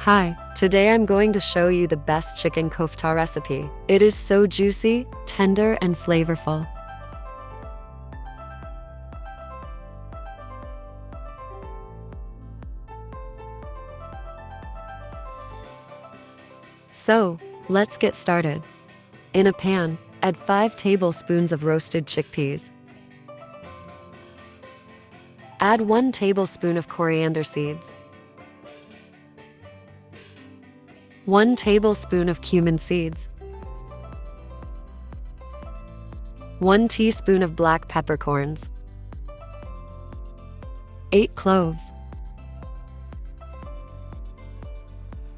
Hi, today I'm going to show you the best chicken kofta recipe. It is so juicy, tender, and flavorful. So, let's get started. In a pan, add 5 tablespoons of roasted chickpeas. Add 1 tablespoon of coriander seeds. 1 tablespoon of cumin seeds. 1 teaspoon of black peppercorns. 8 cloves.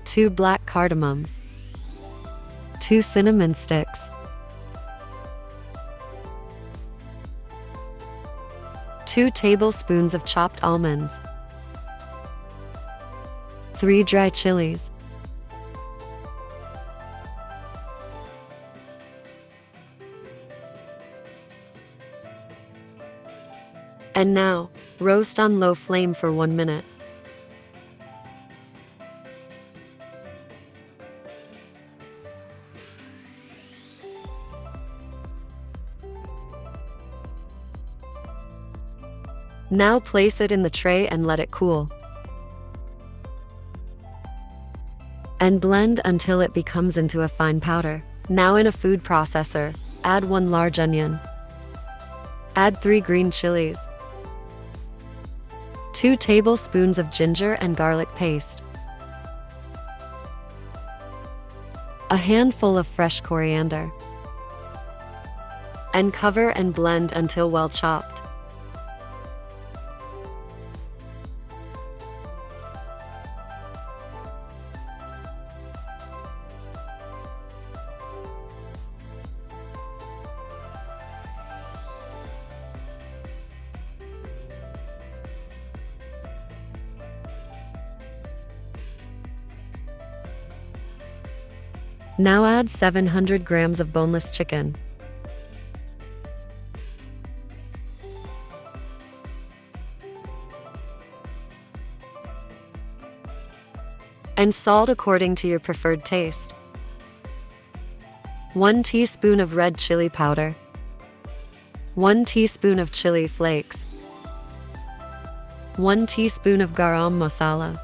2 black cardamoms. 2 cinnamon sticks. 2 tablespoons of chopped almonds. 3 dry chilies. And now, roast on low flame for 1 minute. Now place it in the tray and let it cool. And blend until it becomes into a fine powder. Now in a food processor, add 1 large onion. Add 3 green chilies. 2 tablespoons of ginger and garlic paste. A handful of fresh coriander. And cover and blend until well chopped. Now add 700 grams of boneless chicken. And salt according to your preferred taste. 1 teaspoon of red chili powder. 1 teaspoon of chili flakes. 1 teaspoon of garam masala.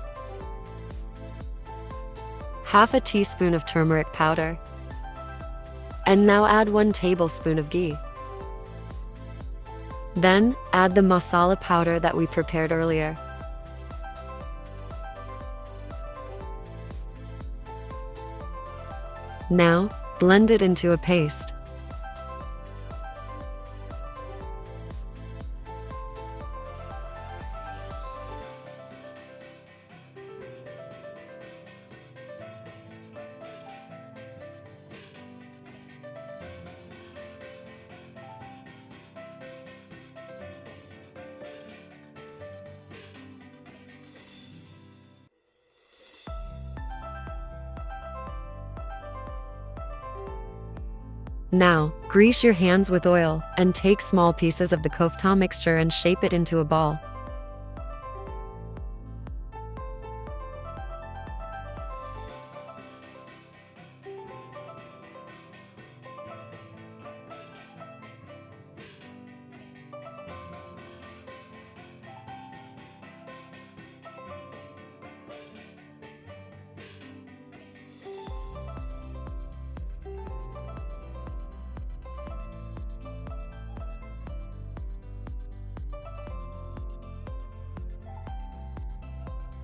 Half a teaspoon of turmeric powder. And now add 1 tablespoon of ghee. Then, add the masala powder that we prepared earlier. Now, blend it into a paste. Now, grease your hands with oil and take small pieces of the kofta mixture and shape it into a ball.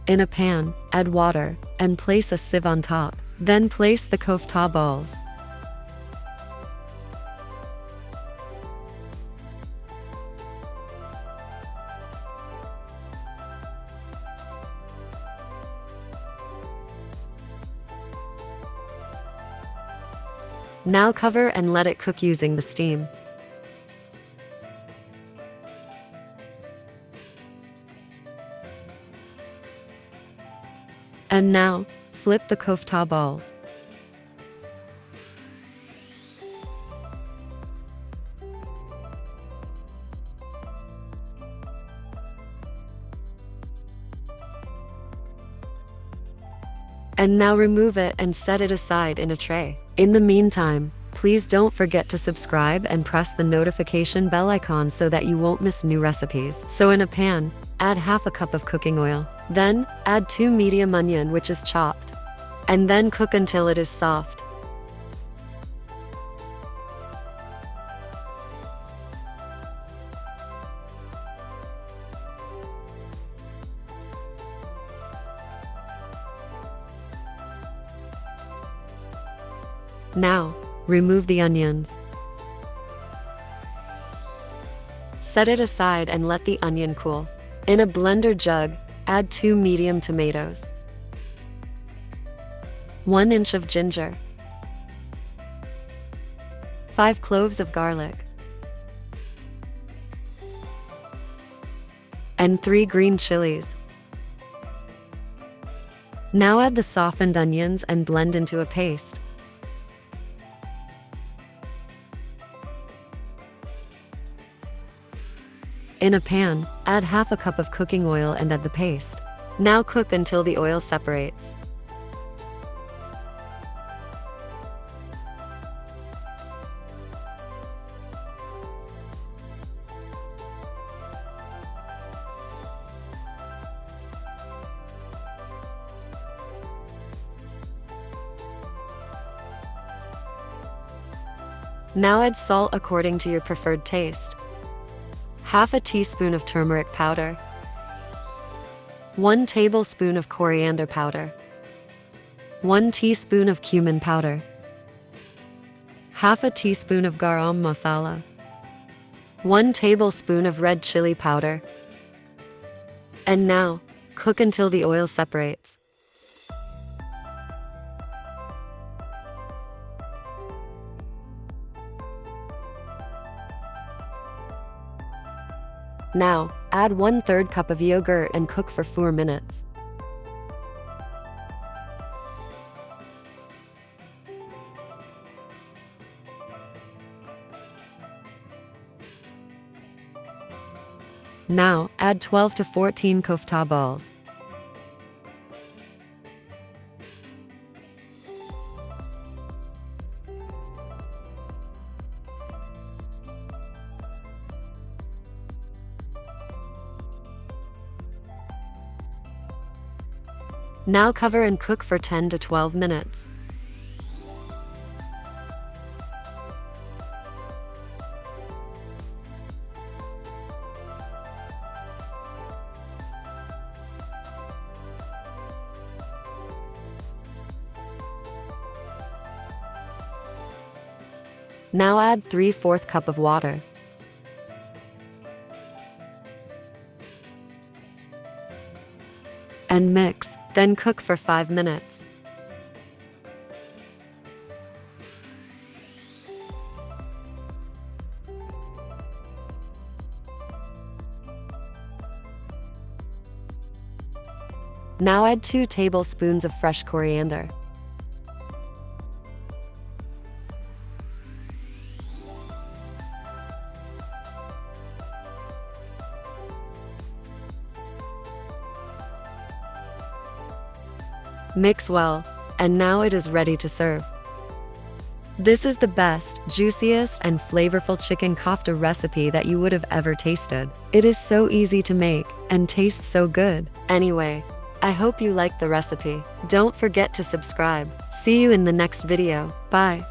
In a pan, add water, and place a sieve on top. Then place the kofta balls. Now cover and let it cook using the steam. And now, flip the kofta balls. And now remove it and set it aside in a tray. In the meantime, please don't forget to subscribe and press the notification bell icon so that you won't miss new recipes. So in a pan, add half a cup of cooking oil. Then, add 2 medium onion which is chopped. And then cook until it is soft. Now, remove the onions. Set it aside and let the onion cool. In a blender jug, add 2 medium tomatoes, 1 inch of ginger, 5 cloves of garlic, and 3 green chilies. Now add the softened onions and blend into a paste. In a pan, add half a cup of cooking oil and add the paste. Now cook until the oil separates. Now add salt according to your preferred taste. Half a teaspoon of turmeric powder, 1 tablespoon of coriander powder, 1 teaspoon of cumin powder, half a teaspoon of garam masala, 1 tablespoon of red chili powder. And now, cook until the oil separates. Now, add 1/3 cup of yogurt and cook for 4 minutes. Now, add 12 to 14 kofta balls. Now cover and cook for 10 to 12 minutes. Now add 3/4 cup of water. And mix, then cook for 5 minutes. Now add 2 tablespoons of fresh coriander. Mix well, and now it is ready to serve. This is the best, juiciest, and flavorful chicken kofta recipe that you would have ever tasted. It is so easy to make, and tastes so good. Anyway, I hope you liked the recipe. Don't forget to subscribe. See you in the next video. Bye.